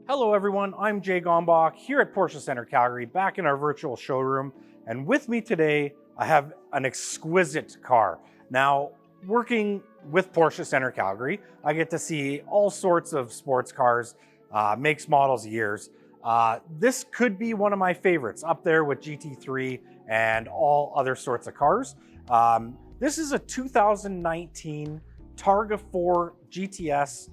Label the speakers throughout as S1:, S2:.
S1: Hello everyone, I'm Jay Gombach here at Porsche Center Calgary, back in our virtual showroom. And with me today, I have an exquisite car. Now, working with Porsche Center Calgary, I get to see all sorts of sports cars, makes, models, years. This could be one of my favorites, up there with GT3 and all other sorts of cars. This is a 2019 Targa 4 GTS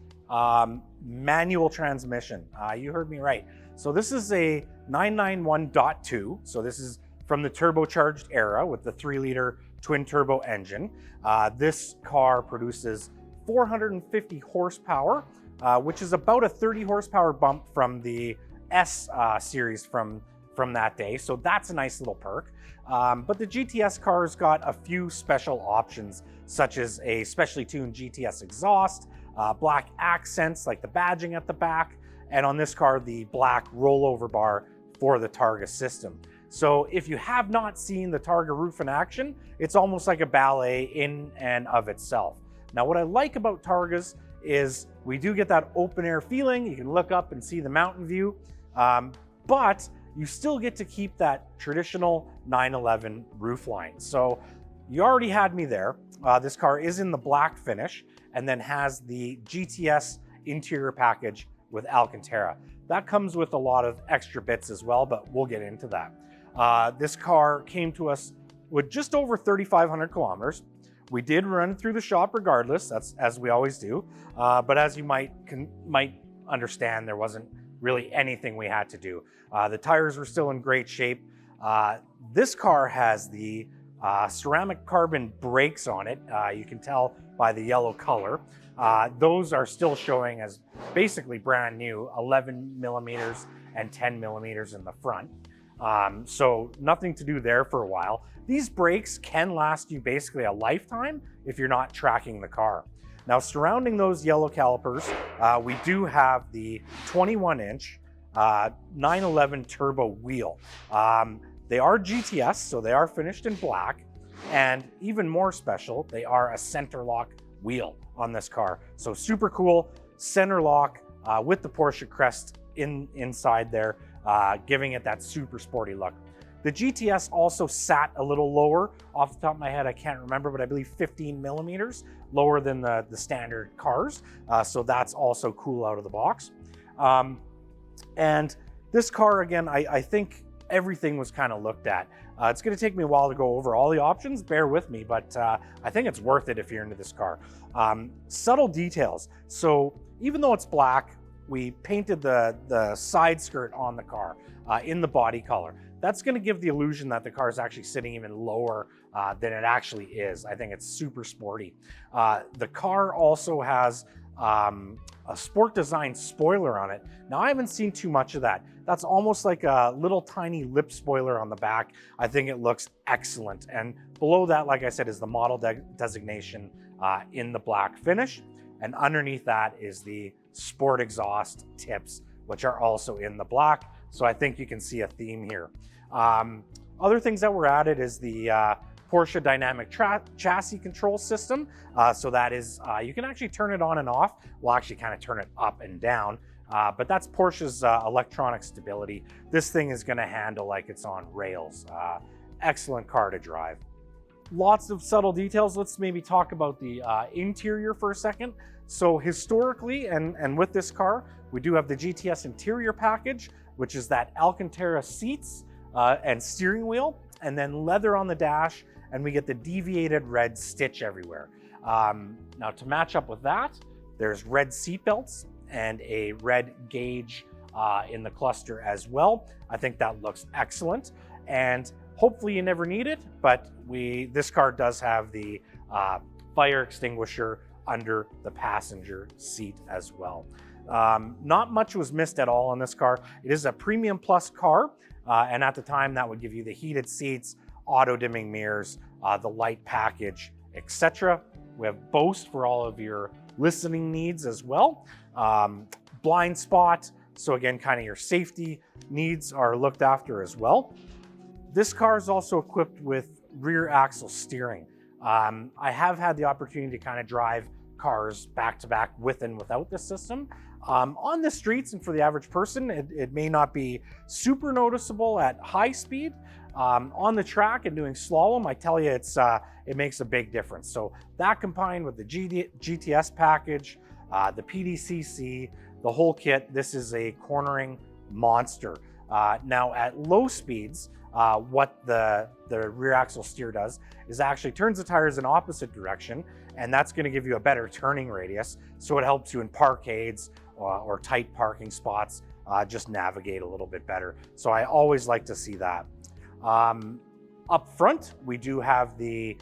S1: manual transmission. You heard me right. So this is a 991.2. So this is from the turbocharged era with the 3-liter twin turbo engine. This car produces 450 horsepower, which is about a 30 horsepower bump from the S series from that day. So that's a nice little perk. But the GTS car's got a few special options, such as a specially tuned GTS exhaust, black accents like the badging at the back, and on this car, the black rollover bar for the Targa system. So if you have not seen the Targa roof in action, it's almost like a ballet in and of itself. Now, what I like about Targas is we do get that open air feeling. You can look up and see the mountain view, but you still get to keep that traditional 911 roof line. So you already had me there. This car is in the black finish and then has the GTS interior package with Alcantara. That comes with a lot of extra bits as well, but we'll get into that. This car came to us with just over 3,500 kilometers. We did run through the shop regardless, that's as we always do. But as you might understand, there wasn't really anything we had to do. The tires were still in great shape. This car has the ceramic carbon brakes on it. You can tell by the yellow color. Those are still showing as basically brand new, 11 millimeters and 10 millimeters in the front. So nothing to do there for a while. These brakes can last you basically a lifetime if you're not tracking the car. Now, surrounding those yellow calipers, we do have the 21-inch 911 turbo wheel. They are GTS, so they are finished in black, and even more special, they are a center lock wheel on this car. So super cool, center lock with the Porsche crest inside there, giving it that super sporty look. The GTS also sat a little lower. Off the top of my head, I can't remember, but I believe 15 millimeters lower than the standard cars. So that's also cool out of the box. And this car, again, I think everything was kind of looked at. It's going to take me a while to go over all the options, bear with me, but I think it's worth it if you're into this car. Subtle details. So even though it's black, we painted the side skirt on the car in the body color. That's going to give the illusion that the car is actually sitting even lower than it actually is. I think it's super sporty. The car also has a sport design spoiler on it. Now, I haven't seen too much of that. That's almost like a little tiny lip spoiler on the back. I think it looks excellent. And below that, like I said, is the model designation in the black finish. And underneath that is the sport exhaust tips, which are also in the black. So I think you can see a theme here. Other things that were added is the Porsche dynamic chassis control system. So that is, you can actually turn it on and off. We'll actually kind of turn it up and down. But that's Porsche's electronic stability. This thing is going to handle like it's on rails. Excellent car to drive. Lots of subtle details. Let's maybe talk about the interior for a second. So historically, and with this car, we do have the GTS interior package, which is that Alcantara seats and steering wheel, and then leather on the dash, and we get the deviated red stitch everywhere. Now, to match up with that, there's red seat belts and a red gauge in the cluster as well. I think that looks excellent, and hopefully you never need it, but this car does have the fire extinguisher under the passenger seat as well. Not much was missed at all on this car. It is a Premium Plus car, and at the time that would give you the heated seats, auto dimming mirrors, the light package, etc. We have Bose for all of your listening needs as well. Blind spot, so again, kind of your safety needs are looked after as well. This car is also equipped with rear axle steering. I have had the opportunity to kind of drive cars back to back with and without this system. On the streets and for the average person, it may not be super noticeable at high speed. On the track and doing slalom, I tell you, it makes a big difference. So that combined with the GTS package, the PDCC, the whole kit, this is a cornering monster. Now at low speeds, what the rear axle steer does is actually turns the tires in opposite direction, and that's going to give you a better turning radius. So it helps you in parkades or tight parking spots, just navigate a little bit better. So I always like to see that. Up front, we do have the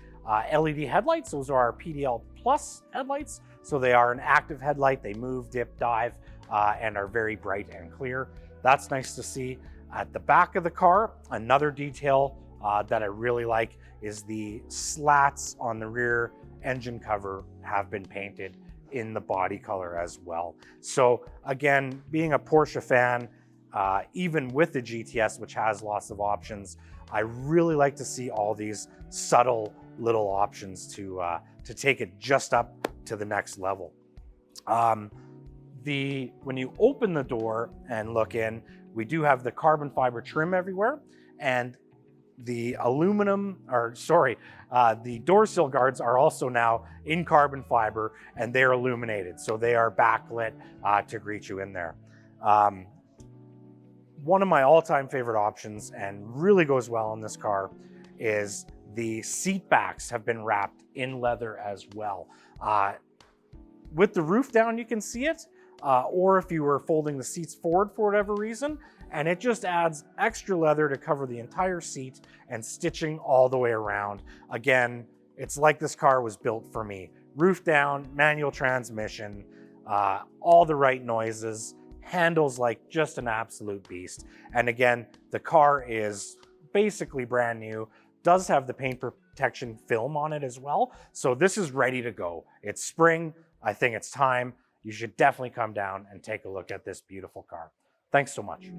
S1: LED headlights. Those are our PDL Plus headlights. So they are an active headlight. They move, dip, dive, and are very bright and clear. That's nice to see. At the back of the car, another detail that I really like is the slats on the rear engine cover have been painted in the body color as well. So again, being a Porsche fan, even with the GTS, which has lots of options, I really like to see all these subtle little options to take it just up to the next level. When you open the door and look in, we do have the carbon fiber trim everywhere, and the the door sill guards are also now in carbon fiber, and they're illuminated, so they are backlit to greet you in there. One of my all-time favorite options, and really goes well in this car, is the seat backs have been wrapped in leather as well. With the roof down, you can see it, or if you were folding the seats forward for whatever reason, and it just adds extra leather to cover the entire seat and stitching all the way around. Again, it's like this car was built for me. Roof down, manual transmission, all the right noises, handles like just an absolute beast. And again, the car is basically brand new, does have the paint protection film on it as well. So this is ready to go. It's spring. I think it's time. You should definitely come down and take a look at this beautiful car. Thanks so much.